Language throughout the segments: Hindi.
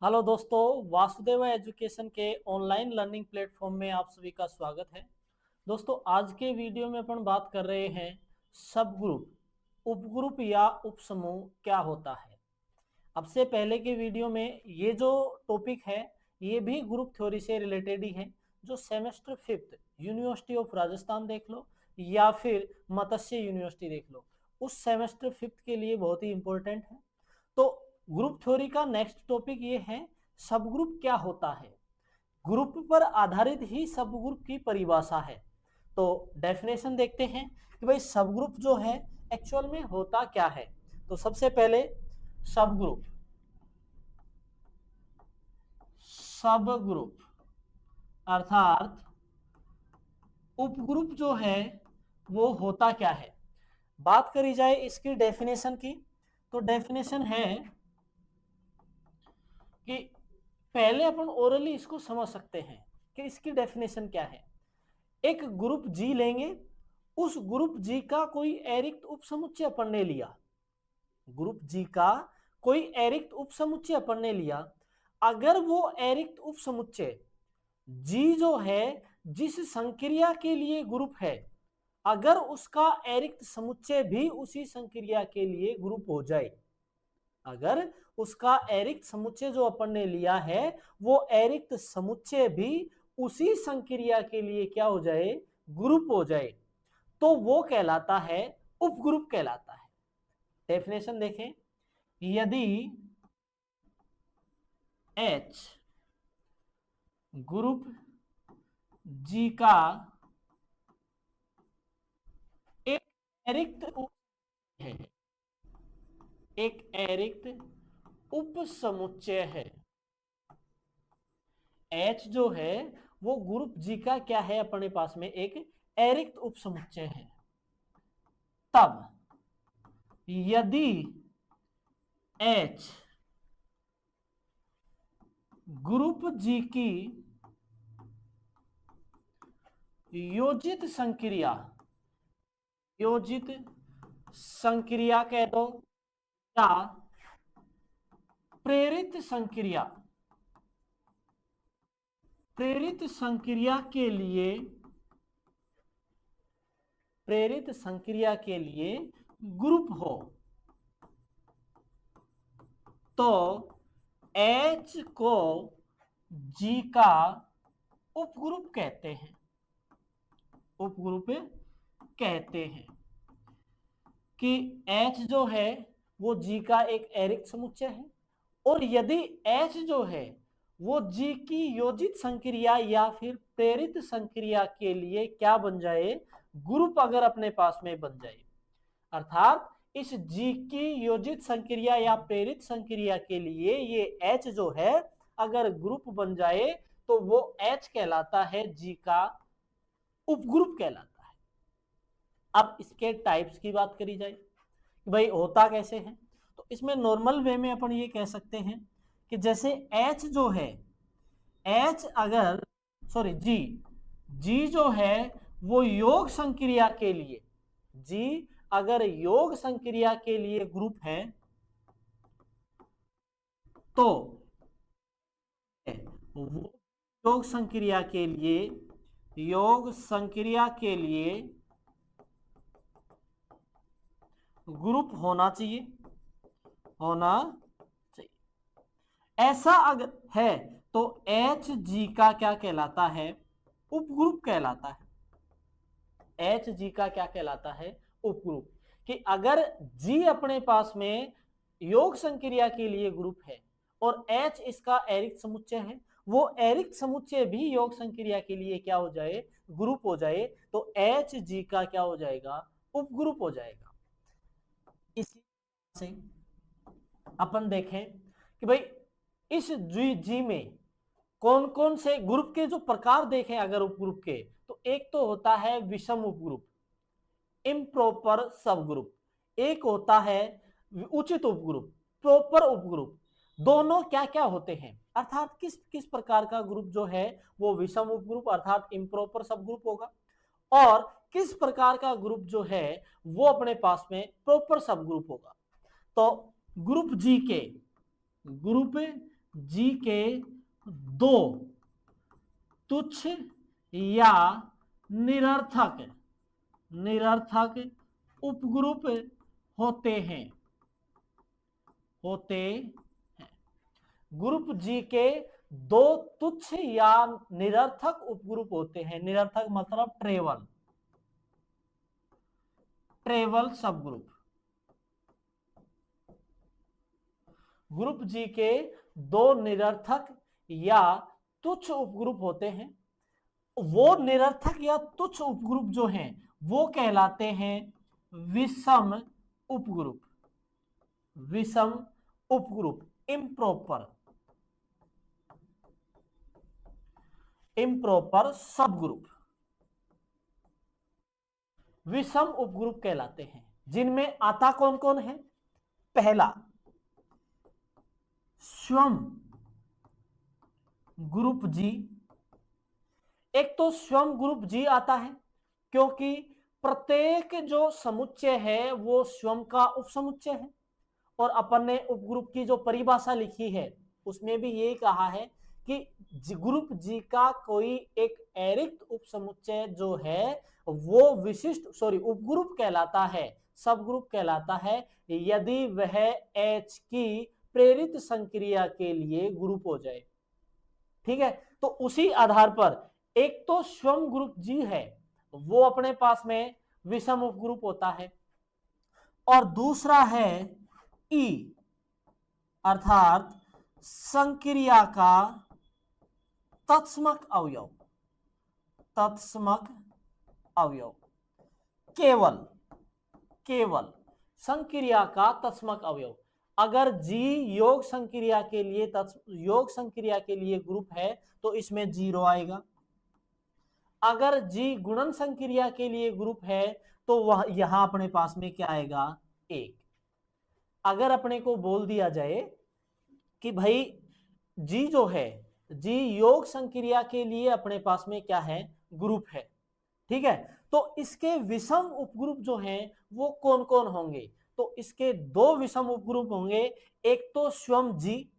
हेलो दोस्तों, वासुदेवा एजुकेशन के ऑनलाइन लर्निंग प्लेटफॉर्म में आप सभी का स्वागत है। दोस्तों, आज के वीडियो में अपन बात कर रहे हैं सब ग्रुप, उपग्रुप या उपसमूह क्या होता है। अब से पहले के वीडियो में ये जो टॉपिक है ये भी ग्रुप थ्योरी से रिलेटेड ही है। जो semester fifth university of Rajasthan देख लो या फिर मत्स्य यूनिवर्सिटी देख लो, उस सेमेस्टर फिफ्थ के लिए बहुत ही इंपॉर्टेंट है। तो ग्रुप थ्योरी का नेक्स्ट टॉपिक ये है सब ग्रुप क्या होता है। ग्रुप पर आधारित ही सब ग्रुप की परिभाषा है। तो डेफिनेशन देखते हैं कि भाई सब ग्रुप जो है एक्चुअल में होता क्या है। तो सबसे पहले सब ग्रुप अर्थात उपग्रुप जो है वो होता क्या है। बात करी जाए इसकी डेफिनेशन की, तो डेफिनेशन है कि पहले अपन ओरली इसको समझ सकते हैं कि इसकी डेफिनेशन क्या है। एक ग्रुप जी लेंगे, उस ग्रुप जी का कोई एरिक्त उपसमुच्चय अपन ने लिया, ग्रुप जी का कोई एरिक्त उपसमुच्चय अपन ने लिया। अगर वो एरिक्त उपसमुच्चय जी जो है जिस संक्रिया के लिए ग्रुप है, अगर उसका एरिक्त समुच्चय भी उसी संक्रिया के लिए ग्रुप हो जाए, अगर उसका एरिक्त समुच्चय जो अपन ने लिया है वो एरिक्त समुच्चय भी उसी संक्रिया के लिए क्या हो जाए, ग्रुप हो जाए, तो वो कहलाता है उपग्रुप कहलाता है। डेफिनेशन देखें, यदि H ग्रुप जी का एक एरिक्त है, एक एरिक्त उपसमुच्चय है, H जो है वो ग्रुप जी का क्या है, अपने पास में एक एरिक्त उपसमुच्चय है। तब यदि H ग्रुप जी की योजित संक्रिया कह दो या प्रेरित संक्रिया के लिए ग्रुप हो, तो H को G का उपग्रुप कहते हैं, उपग्रुप कहते हैं कि H जो है वो G का एक एरिक्त समुच्चय है, और यदि H जो है वो G की योजित संक्रिया या फिर प्रेरित संक्रिया के लिए क्या बन जाए, ग्रुप अगर अपने पास में बन जाए, अर्थात इस G की योजित संक्रिया या प्रेरित संक्रिया के लिए ये H जो है अगर ग्रुप बन जाए तो वो H कहलाता है G का उपग्रुप कहलाता है। अब इसके टाइप्स की बात करी जाए कि भाई होता कैसे है, तो इसमें नॉर्मल वे में अपन ये कह सकते हैं कि जैसे H जो है, H अगर G जो है वो योग संक्रिया के लिए, G अगर योग संक्रिया के लिए ग्रुप है तो वो योग संक्रिया के लिए ग्रुप होना चाहिए। ऐसा अगर है तो एच जी का क्या कहलाता है, उपग्रुप कहलाता है। एच जी का क्या कहलाता है, उपग्रुप। कि अगर जी अपने पास में योग संक्रिया के लिए ग्रुप है और एच इसका एरिक्त समुच्चय है, वो एरिक्त समुच्चय भी योग संक्रिया के लिए क्या हो जाए, ग्रुप हो जाए, तो एच जी का क्या हो जाएगा, उपग्रुप हो जाएगा। इसी से अपन देखें कि भाई इस जी में कौन कौन से ग्रुप के जो प्रकार देखें अगर उपग्रुप के, तो एक तो होता है विषम उपग्रुप, इम्प्रॉपर सब ग्रुप, एक होता है उचित उपग्रुप, प्रॉपर उपग्रुप। दोनों क्या क्या होते हैं, अर्थात किस किस प्रकार का ग्रुप जो है वो विषम उपग्रुप अर्थात इम्प्रॉपर सब ग्रुप होगा, और किस प्रकार का ग्रुप जो है वो अपने पास में प्रॉपर सब ग्रुप होगा। तो ग्रुप जी के दो तुच्छ या निरर्थक उपग्रुप होते हैं ग्रुप जी के दो तुच्छ या निरर्थक उपग्रुप होते हैं। निरर्थक मतलब ट्रेवल सब ग्रुप। ग्रुप जी के दो निरर्थक या तुच्छ उपग्रुप होते हैं। वो निरर्थक या तुच्छ उपग्रुप जो हैं वो कहलाते हैं विषम उपग्रुप। इम्प्रॉपर सब ग्रुप विषम उपग्रुप कहलाते हैं, जिनमें आता कौन कौन है? पहला स्वयं ग्रुप जी। एक तो स्वयं ग्रुप जी आता है क्योंकि प्रत्येक जो समुच्चय है वो स्वयं का उपसमुच्चय है, और अपन ने उपग्रुप की जो परिभाषा लिखी है उसमें भी यही कहा है कि ग्रुप जी का कोई एक अतिरिक्त उपसमुच्चय जो है वो उपग्रुप कहलाता है, सब ग्रुप कहलाता है यदि वह H की प्रेरित संक्रिया के लिए ग्रुप हो जाए। ठीक है, तो उसी आधार पर एक तो स्वयं ग्रुप जी है वो अपने पास में विषम उपग्रुप होता है, और दूसरा है ई अर्थात संक्रिया का तत्समक अवयव केवल संक्रिया का तत्समक अवयव। अगर जी योग संक्रिया के लिए ग्रुप है तो इसमें 0 आएगा। अगर जी गुणन संक्रिया के लिए ग्रुप है तो वह यहां अपने पास में क्या आएगा? 1। अगर अपने को बोल दिया जाए कि भाई जी जो है जी योग संक्रिया के लिए अपने पास में क्या है? ग्रुप है। ठीक है, तो इसके विषम उपग्रुप जो हैं वो कौन कौन होंगे? तो इसके दो विषम उपग्रुप होंगे, एक तो स्वयं जी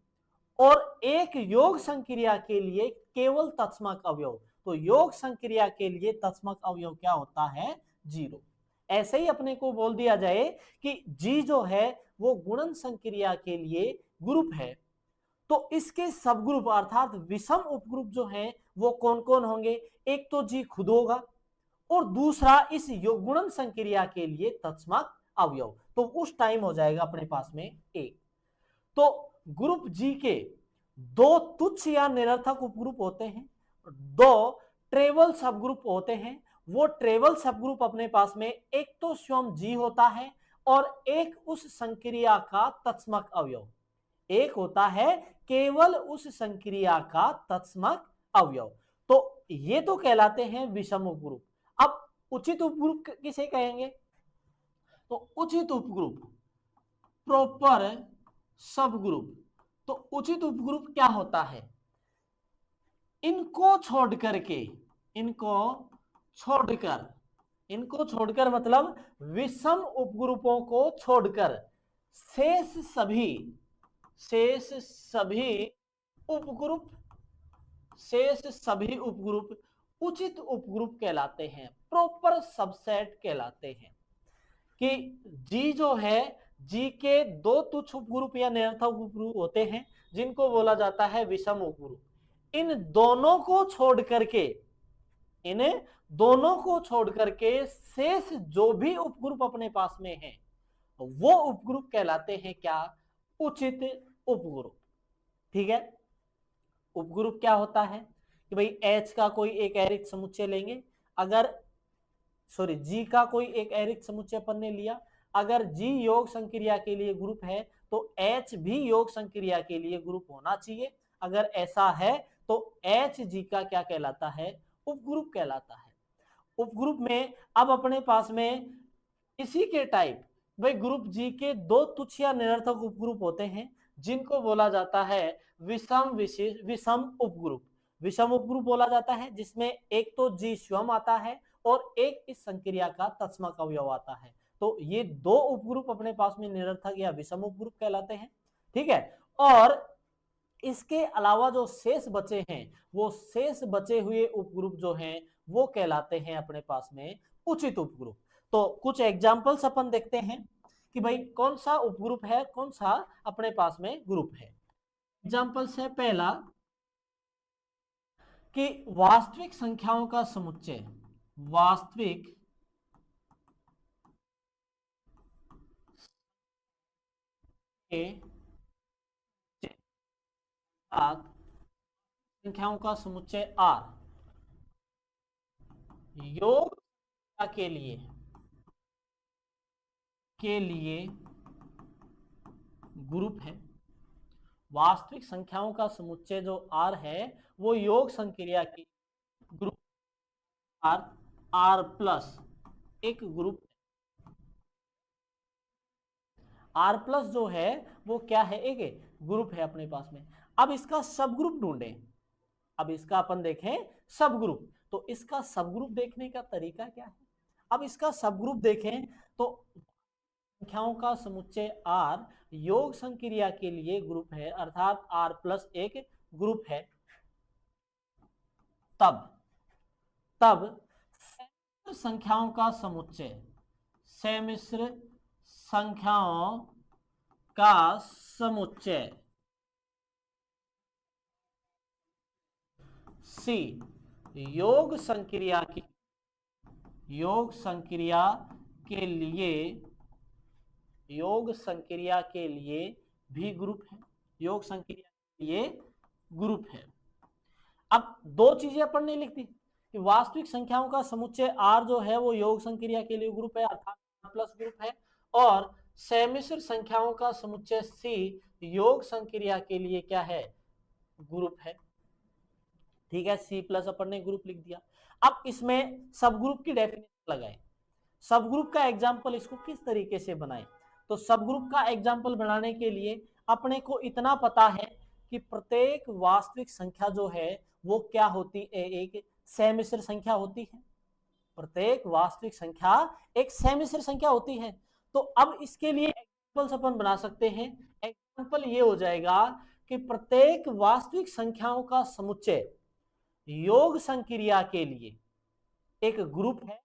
और एक योग संक्रिया के लिए केवल तत्समक अवयव। तो योग संक्रिया के लिए तत्समक अवयव क्या होता है? 0। ऐसे ही अपने को बोल दिया जाए कि जी जो है वो गुणन संक्रिया के लिए ग्रुप है, तो इसके सब ग्रुप अर्थात विषम उपग्रुप जो हैं वो कौन कौन होंगे? एक तो जी खुद होगा और दूसरा इस गुणन संक्रिया के लिए तत्समक अवयव। तो उस टाइम हो जाएगा अपने पास में 1। तो ग्रुप जी के दो तुच्छ या निरर्थक उपग्रुप होते हैं, दो ट्रेवल सब ग्रुप होते हैं। वो ट्रेवल सब ग्रुप अपने पास में एक तो स्वयं जी होता है और एक उस संक्रिया का तत्समक अवयव, एक होता है केवल उस संक्रिया का तत्समक अवयव। तो ये तो कहलाते हैं विषम उपग्रुप। अब उचित उपग्रुप किसे कहेंगे? तो उचित उपग्रुप प्रॉपर सब ग्रुप। तो उचित उपग्रुप क्या होता है? इनको छोड़कर मतलब विषम उपग्रुपों को छोड़कर शेष सभी उपग्रुप उचित उपग्रुप कहलाते हैं, प्रॉपर सबसेट कहलाते हैं। कि जी जो है जी के दो तुच्छ उपग्रुप या निरर्थक उपग्रुप होते हैं जिनको बोला जाता है विषम उपग्रुप। इन दोनों को छोड़ करके शेष जो भी उपग्रुप अपने पास में है वो उपग्रुप कहलाते हैं क्या? उचित उपग्रुप। ठीक है, उपग्रुप क्या होता है कि भाई H का कोई एक अतिरिक्त समुच्चय लेंगे, अगर जी का कोई एक अतिरिक्त समुच्चय अपन ने लिया, अगर जी योग संक्रिया के लिए ग्रुप है तो H भी योग संक्रिया के लिए ग्रुप होना चाहिए। अगर ऐसा है तो H जी का क्या कहलाता है? उपग्रुप कहलाता है। उपग्रुप में अब अपने पास में इसी के टाइप भाई ग्रुप जी के दो तुच्छ या निरर्थक उपग्रुप होते हैं जिनको बोला जाता है विषम उपग्रुप बोला जाता है, जिसमें एक तो जी स्वयं आता है और एक इस संक्रिया का तत्समक अवयव आता है। तो ये दो उपग्रुप अपने पास में निरर्थक या विषम उपग्रुप कहलाते हैं। ठीक है, और इसके अलावा जो शेष बचे हैं वो शेष बचे हुए उपग्रुप जो हैं वो कहलाते हैं अपने पास में उचित उपग्रुप। तो कुछ एग्जांपल्स अपन देखते हैं कि भाई कौन सा उपग्रुप है, कौन सा अपने पास में ग्रुप है। एग्जांपल्स है पहला कि वास्तविक संख्याओं का समुच्चय, वास्तविक के साथ संख्याओं का समुच्चय R योग के लिए ग्रुप है। वास्तविक संख्याओं का समुच्चय जो R है वो योग संक्रिया की ग्रुप R प्लस एक ग्रुप। R प्लस जो है वो क्या है, एक ग्रुप है अपने पास में। अब इसका सब ग्रुप ढूंढें, अब इसका अपन देखें सब ग्रुप, तो इसका सब ग्रुप देखने का तरीका क्या है। अब इसका सब ग्रुप देखें तो संख्याओं का समुच्चय R योग संक्रिया के लिए ग्रुप है, अर्थात R प्लस एक ग्रुप है। तब समिश्र संख्याओं का समुच्चय, समिश्र संख्याओं का समुच्चय C योग संक्रिया के लिए भी ग्रुप है, योग संक्रिया के लिए ग्रुप है। अब दो चीजें अपन ने लिख दी कि वास्तविक संख्याओं का समुच्चय R जो है वो योग संक्रिया के लिए ग्रुप है, अर्थात R प्लस ग्रुप है, और समिश्र संख्याओं का समुच्चय C योग संक्रिया के लिए क्या है, ग्रुप है। ठीक है, C प्लस अपन ने ग्रुप लिख दिया। अब इसमें सब ग्रुप की डेफिनेशन लगाएं, सब ग्रुप का एग्जाम्पल इसको किस तरीके से बनाएं। तो सब ग्रुप का एग्जाम्पल बनाने के लिए अपने को इतना पता है कि प्रत्येक वास्तविक संख्या जो है वो क्या होती है, एक समिश्र संख्या होती है। प्रत्येक वास्तविक संख्या एक समिश्र संख्या होती है। तो अब इसके लिए एग्जाम्पल्स अपन बना सकते हैं। एग्जाम्पल ये हो जाएगा कि प्रत्येक वास्तविक संख्याओं का समुच्चय योग संक्रिया के लिए एक ग्रुप है,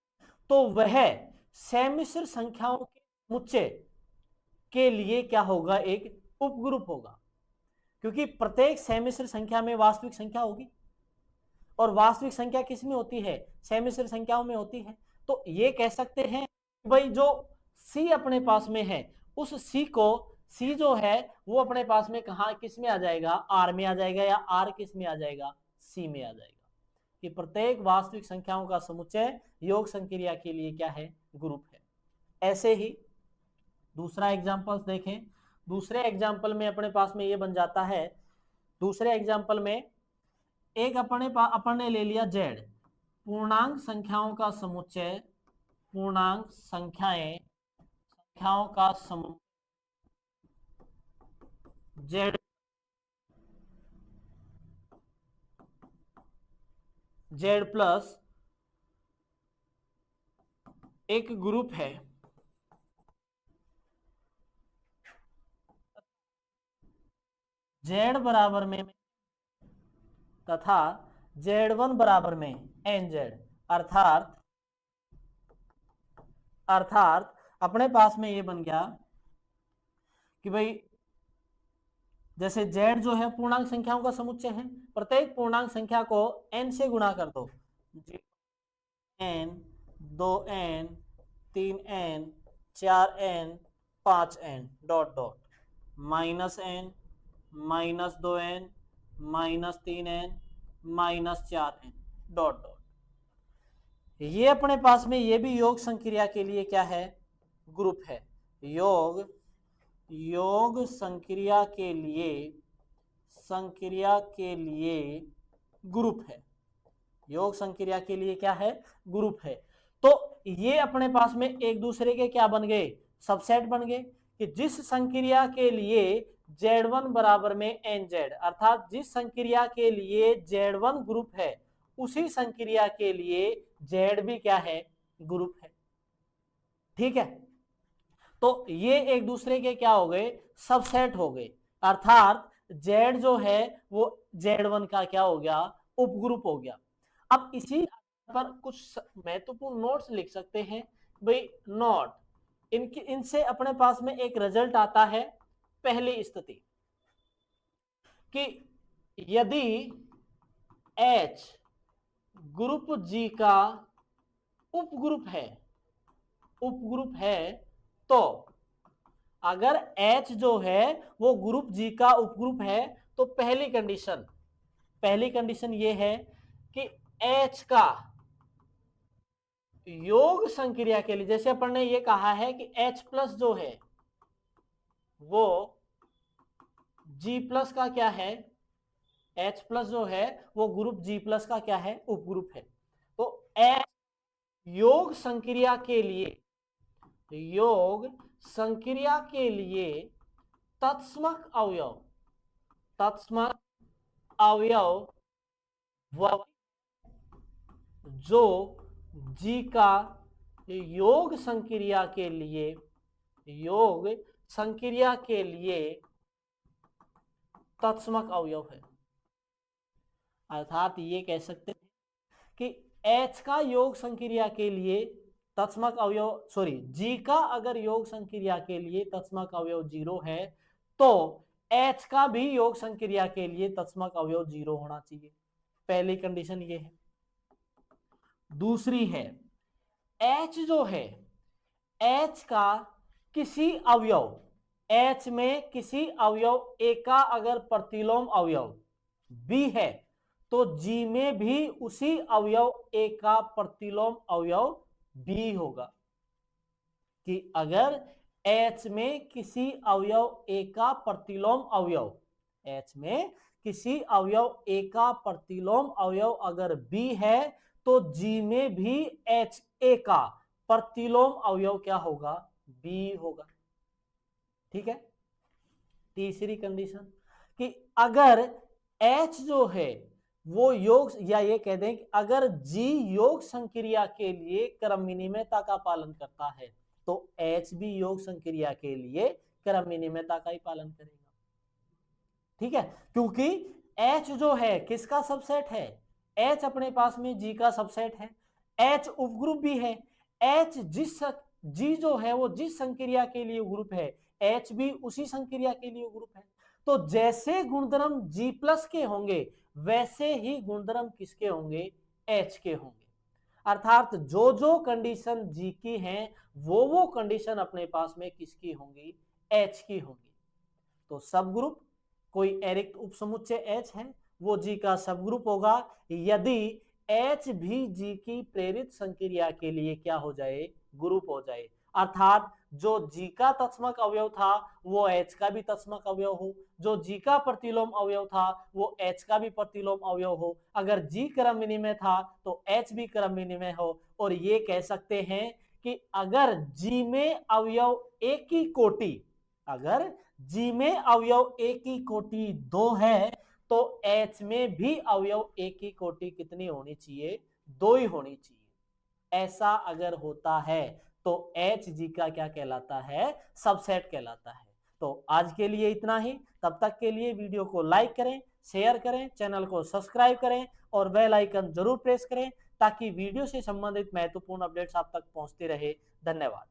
तो वह समिश्र संख्याओं के समुच्चय के लिए क्या होगा, एक उपग्रुप होगा। क्योंकि प्रत्येक समिश्र संख्या में वास्तविक संख्या होगी, और वास्तविक संख्या किस में होती है, समिश्र संख्याओं में होती है। तो ये कह सकते हैं भाई जो C अपने पास में है उस C जो है वो अपने पास में कहा किस में आ जाएगा, R में आ जाएगा, या R किस में आ जाएगा, C में आ जाएगा। कि प्रत्येक वास्तविक संख्याओं का समुच्चय योग संक्रिया के लिए क्या है, ग्रुप है। ऐसे ही दूसरा एग्जांपल देखें। दूसरे एग्जांपल में अपने पास में ये बन जाता है, दूसरे एग्जांपल में एक अपन ने ले लिया Z, पूर्णांक संख्याओं का समुच्चय, पूर्णांक संख्याओं का समुच्चय Z प्लस एक ग्रुप है। Z बराबर में तथा Z1 बराबर में NZ, अर्थात अपने पास में ये बन गया कि भाई जैसे Z जो है पूर्णांक संख्याओं का समुच्चय है, प्रत्येक पूर्णांक संख्या को n से गुणा कर दो, n 2n 3n 4n 5n dot dot -n -2n -3n -4n dot dot. ये अपने पास में ये भी योग संक्रिया के लिए क्या है, ग्रुप है। योग संक्रिया के लिए ग्रुप है, योग संक्रिया के लिए क्या है, ग्रुप है। तो ये अपने पास में एक दूसरे के क्या बन गए, सबसेट बन गए। कि जिस संक्रिया के लिए Z1 बराबर में NZ, अर्थात जिस संक्रिया के लिए Z1 ग्रुप है उसी संक्रिया के लिए Z भी क्या है, ग्रुप है। ठीक है, तो ये एक दूसरे के क्या हो गए, सबसेट हो गए। अर्थात जेड जो है वो Z1 का क्या हो गया, उपग्रुप हो गया। अब इसी पर कुछ महत्वपूर्ण नोट्स लिख सकते हैं भाई। नोट इनसे अपने पास में एक रिजल्ट आता है। पहली स्थिति कि यदि H ग्रुप G का उपग्रुप है तो अगर H जो है वो ग्रुप G का उपग्रुप है तो पहली कंडीशन ये है कि H का योग संक्रिया के लिए, जैसे अपन ने ये कहा है कि H प्लस जो है वो G प्लस का क्या है, H प्लस जो है वो ग्रुप G प्लस का क्या है, उपग्रुप है। तो H योग संक्रिया के लिए तत्समक अवयव जो G का योग संक्रिया के लिए तत्समक अवयव है। अर्थात ये कह सकते हैं कि H का योग संक्रिया के लिए तत्समक अवयव G का अगर योग संक्रिया के लिए तत्समक अवयव 0 है तो H का भी योग संक्रिया के लिए तत्समक अवयव 0 होना चाहिए। पहली कंडीशन ये है। दूसरी है H जो है, H का किसी अवयव, H में किसी अवयव A का अगर प्रतिलोम अवयव B है तो G में भी उसी अवयव A का प्रतिलोम अवयव B होगा। कि अगर H में किसी अवयव A का प्रतिलोम अवयव, H में किसी अवयव A का प्रतिलोम अवयव अगर B है तो G में भी HA का प्रतिलोम अवयव क्या होगा, B होगा। ठीक है। तीसरी कंडीशन कि अगर H जो है वो योग, या ये कह दें कि अगर G योग संक्रिया के लिए क्रम विनिमयता का पालन करता है तो H भी योग संक्रिया के लिए क्रम विनिमयता का ही पालन करेगा। ठीक है, क्योंकि H जो है किसका सबसेट है, H अपने पास में G का सबसेट है, H उपग्रुप भी है। H G जो है वो जिस संक्रिया के लिए ग्रुप है H भी उसी संक्रिया के लिए ग्रुप है। तो जैसे गुणधर्म G प्लस के होंगे वैसे ही गुणधर्म किसके होंगे, H के होंगे। अर्थात जो जो कंडीशन G की हैं वो कंडीशन अपने पास में किसकी होंगी, H की होंगी। तो सब ग्रुप कोई एरिक्त उपसमुच्चय H है वो G का सब ग्रुप होगा यदि H भी G की प्रेरित संक्रिया के लिए क्या हो जाए, ग्रुप हो जाए। अर्थात जो G का तत्समक अवयव था वो H का भी तत्समक अवयव हो, जो G का प्रतिलोम अवयव था वो H का भी प्रतिलोम अवयव हो। अगर G क्रम विनिमय था तो H भी क्रम विनिमय हो। और ये कह सकते हैं कि अगर G में अवयव एक ही कोटि, अगर G में अवयव एक ही कोटि 2 है तो H में भी अवयव एक ही कोटि कितनी होनी चाहिए, 2 ही होनी चाहिए। ऐसा अगर होता है तो H G का क्या कहलाता है, सबसेट कहलाता है। तो आज के लिए इतना ही। तब तक के लिए वीडियो को लाइक करें, शेयर करें, चैनल को सब्सक्राइब करें और बेल आइकन जरूर प्रेस करें ताकि वीडियो से संबंधित महत्वपूर्ण अपडेट्स आप तक पहुंचते रहे। धन्यवाद।